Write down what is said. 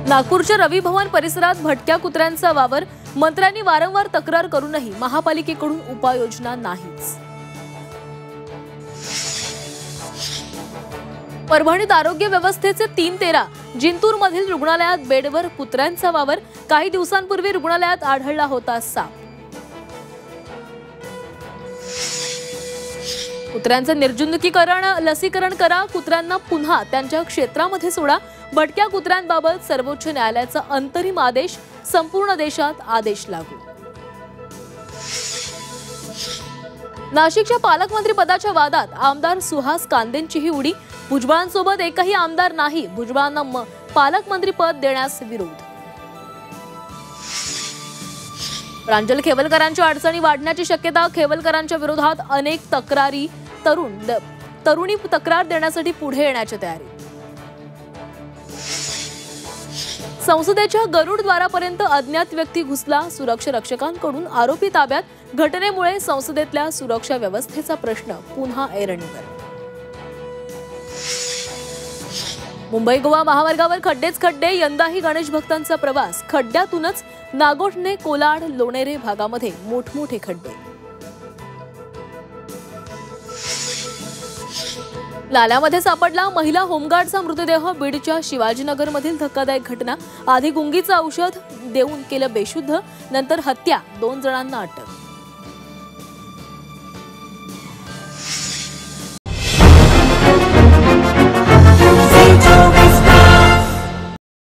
नागपूरच्या रवी भवन परिसरात भटक्या कुत्र्यांचा वावर, मंत्र्यांनी वारंवार तक्रार करूनही महापालिकेकडून उपाययोजना नाहीच। परभणीत आरोग्य व्यवस्थेचे 3-13, जिंतूरमधील रुग्णालयात बेडवर कुत्र्यांचा वावर, काही दिवसांपूर्वी रुग्णालयात आढळला होता साप। कुत्र्यांचे निर्जंतुकीकरण, लसीकरण करा, कुत्र्यांना पुन्हा त्यांच्या क्षेत्रामध्ये सोडा, भटक्या कुत्र्यांबाबत सर्वोच्च न्यायालयाचा अंतरिम आदेश, संपूर्ण देशात आदेश लागू। नाशिकच्या पालकमंत्री पदाच्या वादात आमदार सुहास कांदेंचीही उडी, भुजबळांसोबत एकही आमदार नाही, भुजबळांना पालकमंत्री पद देण्यास विरोध। प्रांजल खेवलकरांच्या अडचणी वाढण्याची शक्यता, खेवलकरांच्या विरोधात अनेक तक्रारी, तरुणी तक्रार देण्यासाठी पुढे येण्याची तयारी। संसदेच्या गरुड द्वारापर्यंत अज्ञात व्यक्ती घुसला, सुरक्षा रक्षकांकडून आरोपी ताब्यात, घटनेमुळे संसदेतल्या सुरक्षा व्यवस्थेचा प्रश्न पुन्हा ऐरणीवर। मुंबई गोवा महामार्गावर खड्डेच खड्डे, यंदाही गणेश भक्तांचा प्रवास, खड्ड्यातूनच नागोठणे, कोलाड, लोणेरे भागामध्ये मोठमोठे खड्डे। नाल्यामध्ये सापडला महिला होमगार्डचा मृतदेह, बीडच्या शिवाजीनगरमधील धक्कादायक घटना, आधी गुंगीचं औषध देऊन केलं बेशुद्ध, नंतर हत्या, 2 जणांना अटक।